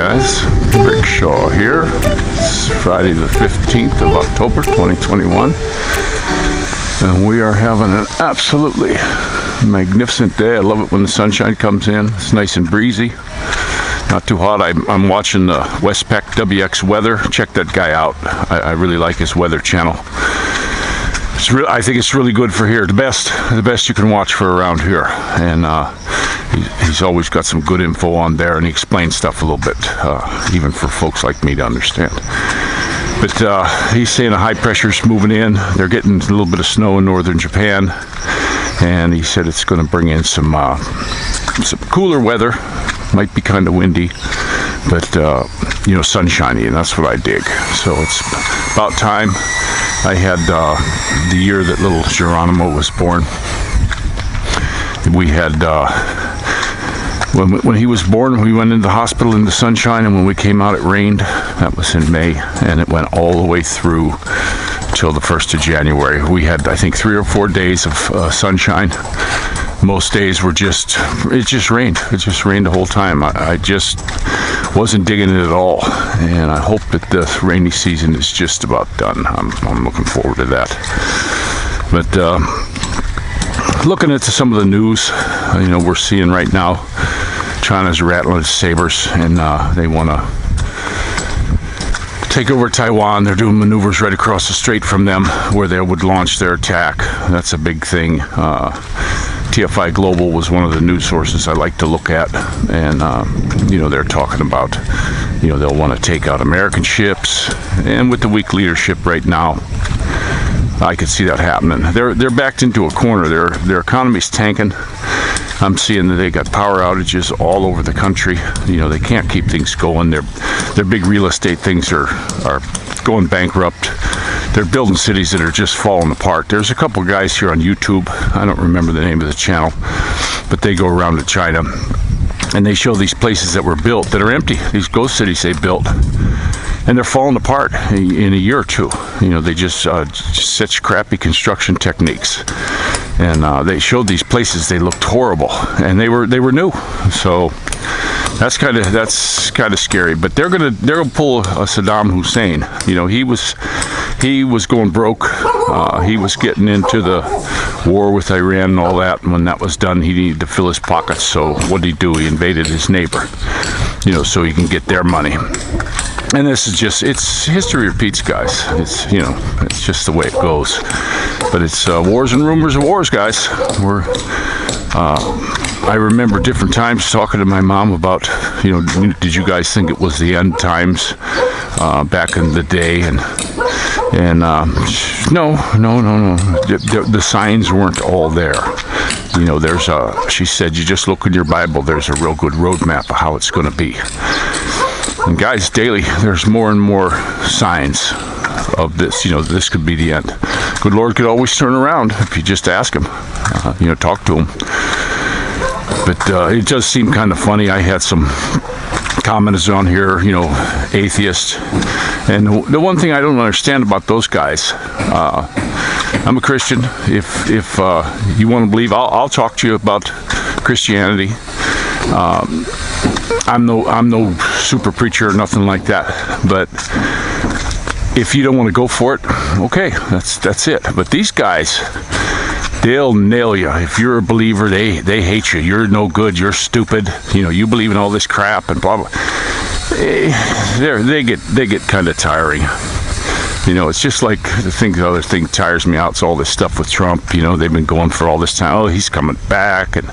guys, Rick Shaw here. It's Friday the 15th of October 2021, and we are having an absolutely magnificent day. I love it when the sunshine comes in. It's nice and breezy, not too hot. I'm watching the Westpac WX weather. Check that guy out. I really like his weather channel. I think it's really good for here. The best you can watch for around here, and he's always got some good info on there, and he explains stuff a little bit, even for folks like me to understand. But he's saying a high pressure's moving in. They're getting a little bit of snow in northern Japan, and he said it's going to bring in some cooler weather. Might be kind of windy, but sunshiny, and that's what I dig. So it's about time. I had the year that little Geronimo was born. We had when he was born, we went into the hospital in the sunshine, and when we came out, it rained. That was in May, and it went all the way through till the 1st of January. We had, I think, 3 or 4 days of sunshine. Most days were it just rained. It just rained the whole time. I just wasn't digging it at all, and I hope that the rainy season is just about done. I'm looking forward to that. But looking at some of the news, we're seeing right now, China's rattling its sabers, and they want to take over Taiwan. They're doing maneuvers right across the strait from them where they would launch their attack. That's a big thing. TFI Global was one of the news sources I like to look at, and they're talking about they'll want to take out American ships, and with the weak leadership right now, I could see that happening. They're backed into a corner. Their economy's tanking. I'm seeing that they got power outages all over the country. They can't keep things going. Their big real estate things are going bankrupt. They're building cities that are just falling apart. There's a couple guys here on YouTube. I don't remember the name of the channel, but they go around to China, and they show these places that were built that are empty. These ghost cities they built, and they're falling apart in a year or two. They just such crappy construction techniques, and they showed these places. They looked horrible, and they were new. So that's kind of scary. But they're gonna pull a Saddam Hussein. He was going broke. He was getting into the war with Iran and all that. And when that was done, he needed to fill his pockets. So what did he do? He invaded his neighbor, so he can get their money. And this is it's history repeats, guys. It's just the way it goes. But it's wars and rumors of wars, guys. I remember different times talking to my mom about, did you guys think it was the end times back in the day? And no. The signs weren't all there. She said, you just look in your Bible. There's a real good roadmap of how it's going to be. And guys, daily, there's more and more signs of this. This could be the end. Good Lord could always turn around if you just ask him, talk to him. But it does seem kind of funny. I had some commenters on here, atheists. And the one thing I don't understand about those guys, I'm a Christian. If you want to believe, I'll talk to you about Christianity. I'm no super preacher or nothing like that. But if you don't want to go for it, okay, that's it. But these guys, they'll nail you. If you're a believer, they hate you. You're no good. You're stupid. You believe in all this crap and blah blah. They get kind of tiring. It's just like the other thing tires me out. It's all this stuff with Trump. They've been going for all this time. Oh, he's coming back, and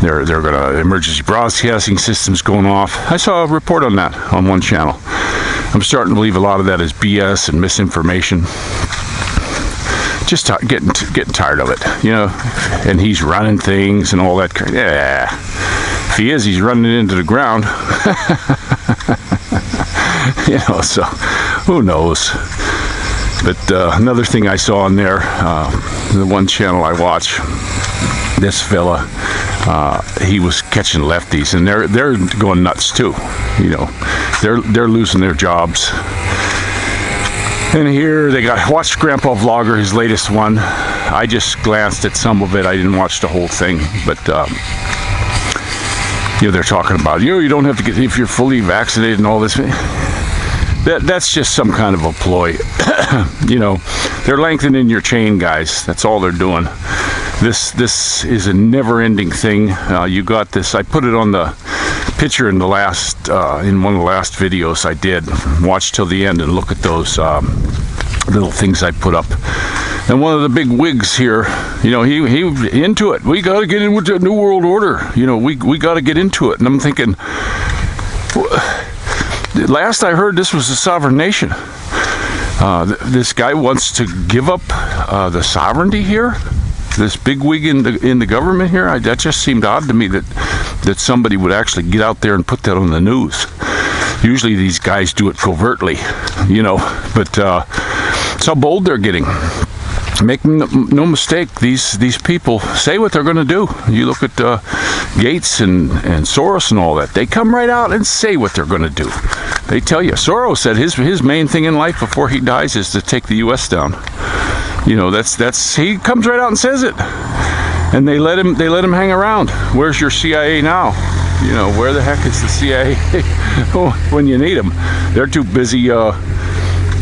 they're gonna emergency broadcasting systems going off. I saw a report on that on one channel. I'm starting to believe a lot of that is BS and misinformation. Just getting tired of it, and he's running things and all that. Yeah, if he is, he's running it into the ground. So who knows? But another thing I saw on there, the one channel I watch, this fella, he was catching lefties, and they're going nuts too. They're losing their jobs. And here they watched Grandpa Vlogger, his latest one. I just glanced at some of it. I didn't watch the whole thing, but they're talking about, you don't have to get, if you're fully vaccinated and all this. That's just some kind of a ploy. They're lengthening your chain, guys. That's all they're doing. This is a never-ending thing. You got this. I put it on the picture in one of the last videos I did. Watch till the end and look at those little things I put up. And one of the big wigs here, he into it. We got to get in with the New World Order. We got to get into it. And I'm thinking, last I heard, this was a sovereign nation. This guy wants to give up the sovereignty here. This bigwig in the government here. That just seemed odd to me that somebody would actually get out there and put that on the news. Usually these guys do it covertly, But it's how bold they're getting. Make no mistake, these people say what they're going to do. You look at Gates and Soros and all that. They come right out and say what they're going to do. They tell you. Soros said his main thing in life before he dies is to take the U.S. down. That's he comes right out and says it. And they let him hang around. Where's your CIA now? Where the heck is the CIA when you need them? They're too busy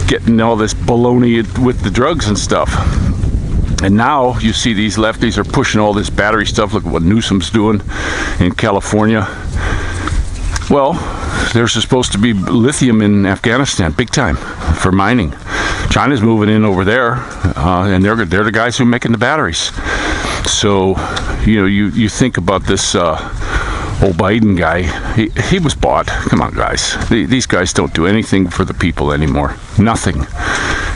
getting all this baloney with the drugs and stuff. And now you see these lefties are pushing all this battery stuff. Look at what Newsom's doing in California. Well, there's supposed to be lithium in Afghanistan, big time, for mining. China's moving in over there, and they're the guys who are making the batteries. So, you think about this old Biden guy. He was bought. Come on, guys. These guys don't do anything for the people anymore. Nothing.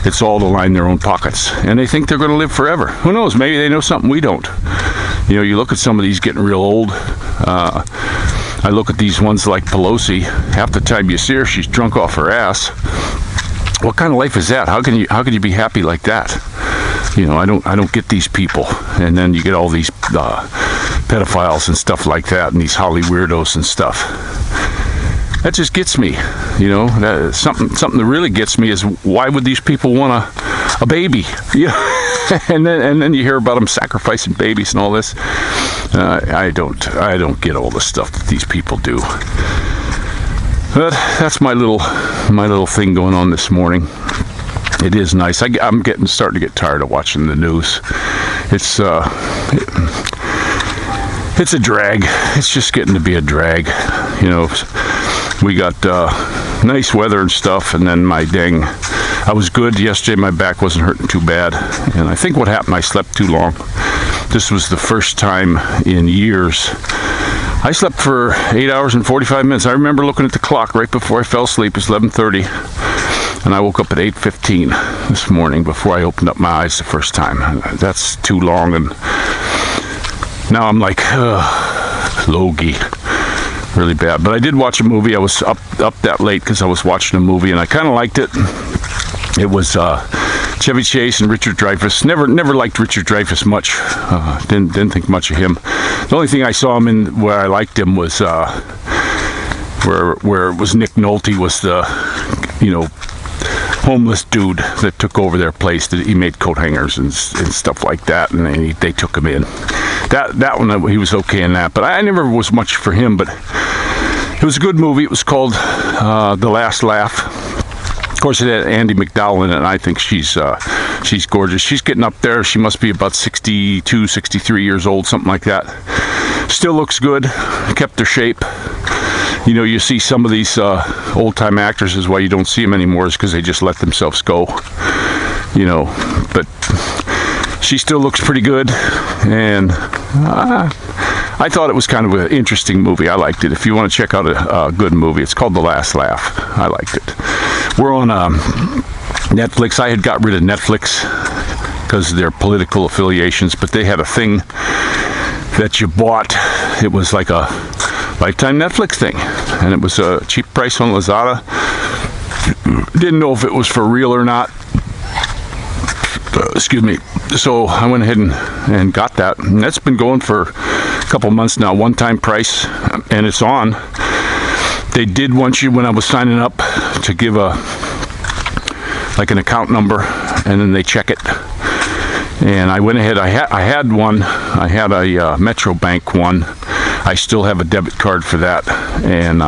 It's all to line their own pockets, and they think they're going to live forever. Who knows? Maybe they know something we don't. You look at some of these getting real old. I look at these ones like Pelosi. Half the time you see her, she's drunk off her ass. What kind of life is that? How can you be happy like that? I don't get these people. And then you get all these pedophiles and stuff like that, and these Holly weirdos and stuff. That just gets me. Something that really gets me is, why would these people want a baby? And then you hear about them sacrificing babies and all this. I don't get all the stuff that these people do. But that's my little thing going on this morning. It is nice. I'm starting to get tired of watching the news. It's a drag. It's just getting to be a drag. We got nice weather and stuff, and then I was good yesterday. My back wasn't hurting too bad, and I think what happened, I slept too long. This was the first time in years I slept for 8 hours and 45 minutes. I remember looking at the clock right before I fell asleep. It's 11:30, and I woke up at 8:15 this morning before I opened up my eyes the first time. That's too long, and now I'm like, logy. Really bad. But I did watch a movie. I was up that late because I was watching a movie, and I kind of liked it. It was Chevy Chase and Richard Dreyfuss. Never liked Richard Dreyfuss much. Didn't think much of him. The only thing I saw him in where I liked him was where it was Nick Nolte was the homeless dude that took over their place. He made coat hangers and stuff like that, and they took him in. That one, he was okay in that, but I never was much for him. But it was a good movie. It was called The Last Laugh. Of course, it had Andie MacDowell in it, and I think she's gorgeous. She's getting up there. She must be about 62, 63 years old, something like that. Still looks good. Kept her shape. You see some of these old-time actors, is why you don't see them anymore, is because they just let themselves go. But she still looks pretty good, and I thought it was kind of an interesting movie. I liked it. If you want to check out a good movie, it's called The Last Laugh. I liked it. We're on Netflix. I had got rid of Netflix because of their political affiliations, but they had a thing that you bought. It was like a lifetime Netflix thing, and it was a cheap price on Lazada. Didn't know if it was for real or not. Excuse me. So I went ahead and got that, and that's been going for a couple months now. One-time price, and it's on. They did want you, when I was signing up, to give an account number, and then they check it. And I went ahead. I had one. I had a Metro Bank one. I still have a debit card for that, and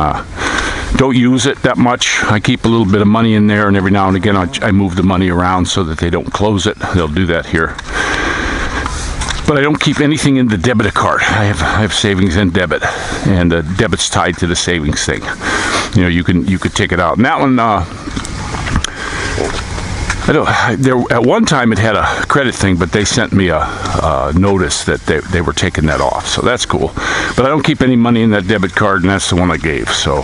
don't use it that much. I keep a little bit of money in there, and every now and again I move the money around so that they don't close it. They'll do that here. But I don't keep anything in the debit card. I have savings and debit, and the debit's tied to the savings thing. You know, you could take it out. And that one, at one time it had a credit thing, but they sent me a notice that they were taking that off. So that's cool. But I don't keep any money in that debit card, and that's the one I gave. So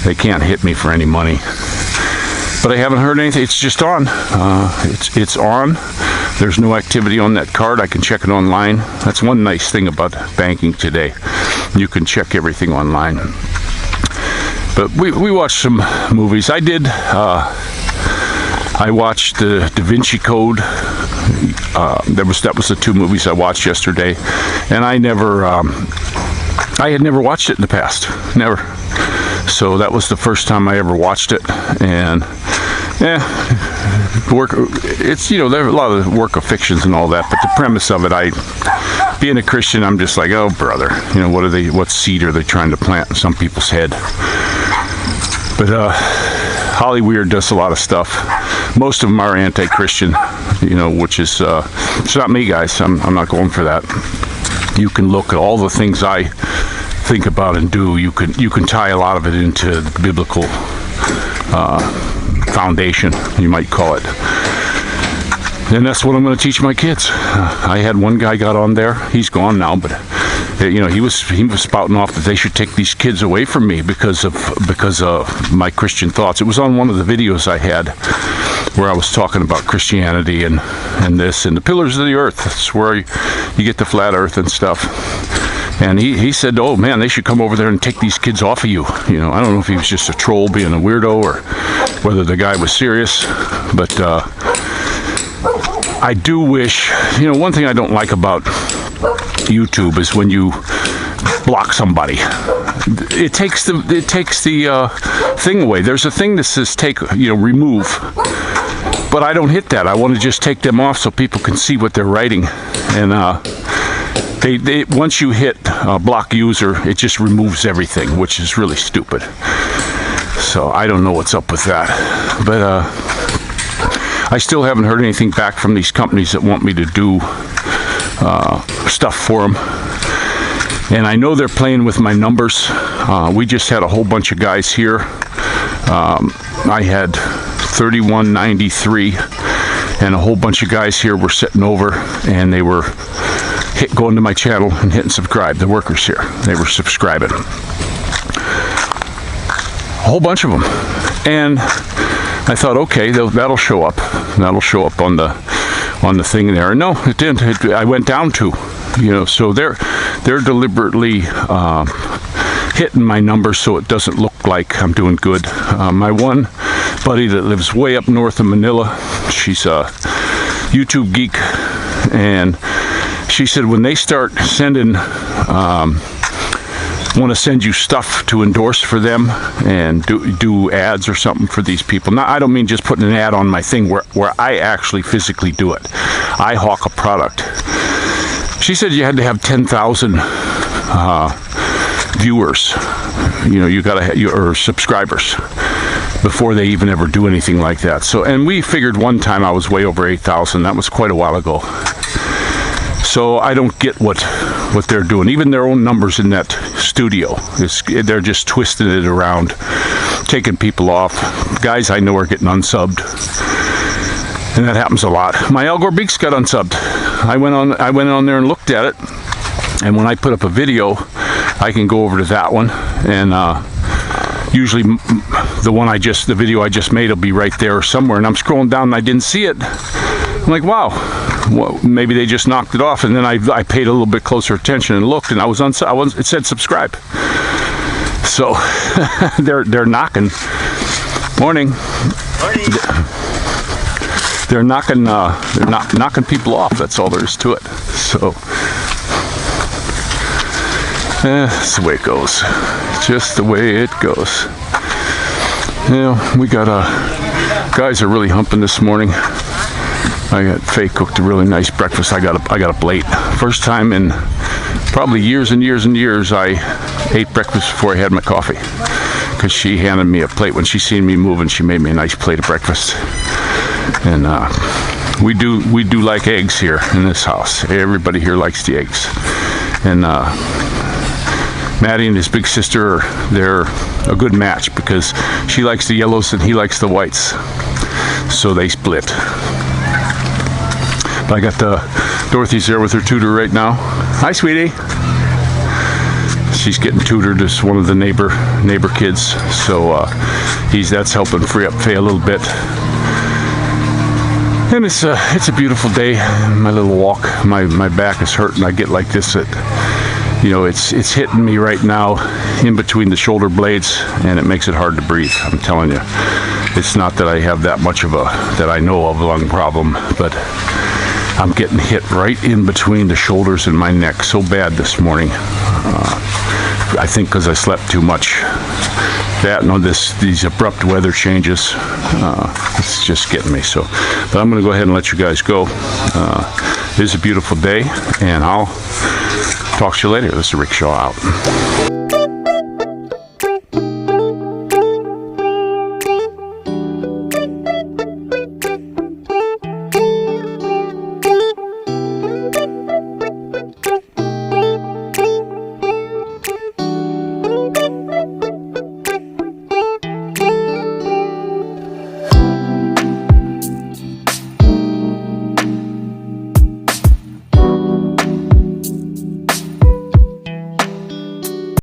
they can't hit me for any money. But I haven't heard anything. It's just on. It's on. There's no activity on that card. I can check it online. That's one nice thing about banking today. You can check everything online. But we watched some movies. I did. I watched the Da Vinci Code. That was the two movies I watched yesterday, and I had never watched it in the past. Never. So that was the first time I ever watched it, and it's, you know, there are a lot of work of fictions and all that, but the premise of it, being a Christian, I'm just like, oh brother, you know, what seed are they trying to plant in some people's head? But Hollyweird does a lot of stuff. Most of them are anti-Christian, you know, which is it's not me, guys. I'm not going for that. You can look at all the things I think about and do. You can tie a lot of it into the biblical foundation, you might call it. And that's what I'm going to teach my kids. I had one guy got on there. He's gone now, but you know, he was spouting off that they should take these kids away from me because of my Christian thoughts. It was on one of the videos I had where I was talking about Christianity and this and the pillars of the earth. That's where you get the flat earth and stuff. And he said, oh man, they should come over there and take these kids off of you. You know, I don't know if he was just a troll being a weirdo or whether the guy was serious, but I do wish, you know, one thing I don't like about YouTube is when you block somebody. It takes the thing away. There's a thing that says remove, but I don't hit that. I want to just take them off so people can see what they're writing. And they once you hit block user, it just removes everything, which is really stupid. So I don't know what's up with that, but I still haven't heard anything back from these companies that want me to do stuff for them. And I know they're playing with my numbers. We just had a whole bunch of guys here. I had 3193, and a whole bunch of guys here were sitting over, and they were going to my channel and hitting subscribe. The workers here, they were subscribing. A whole bunch of them. And I thought, okay, that'll show up. That'll show up on the thing there. No, it didn't. I went down to, you know, so they're deliberately hitting my numbers so it doesn't look like I'm doing good. My one buddy that lives way up north of Manila, she's a YouTube geek, and she said when they start sending want to send you stuff to endorse for them and do ads or something for these people. Now, I don't mean just putting an ad on my thing where I actually physically do it. I hawk a product. She said you had to have 10,000 viewers. You know, you got to or subscribers before they even ever do anything like that. So, and we figured one time I was way over 8,000. That was quite a while ago. So I don't get what they're doing. Even their own numbers in that studio, they're just twisting it around, taking people off. Guys I know are getting unsubbed, and that happens a lot. My Al Gore Beaks got unsubbed. I went on there and looked at it, and when I put up a video, I can go over to that one, and usually the video I just made will be right there somewhere, and I'm scrolling down and I didn't see it. I'm like, wow. Well, maybe they just knocked it off, and then I paid a little bit closer attention and looked, and it said subscribe. So they're knocking. Morning. They're knocking. They're knocking people off. That's all there is to it. So that's the way it goes. Just the way it goes. You know, we got guys are really humping this morning. Faye cooked a really nice breakfast. I got up late. First time in probably years and years and years I ate breakfast before I had my coffee, because she handed me a plate when she seen me moving. She made me a nice plate of breakfast, and we do like eggs here in this house. Everybody here likes the eggs, and Maddie and his big sister, they're a good match because she likes the yellows and he likes the whites, so they split. But I got Dorothy's there with her tutor right now. Hi, sweetie. She's getting tutored as one of the neighbor kids, so that's helping free up Faye a little bit. And it's a beautiful day. My little walk. My back is hurting. I get like this. It's hitting me right now in between the shoulder blades, and it makes it hard to breathe. I'm telling you, it's not that I have that much of that I know of lung problem, but I'm getting hit right in between the shoulders and my neck so bad this morning. I think because I slept too much. These abrupt weather changes, it's just getting me. But I'm going to go ahead and let you guys go. It is a beautiful day, and I'll talk to you later. This is Rickshaw out.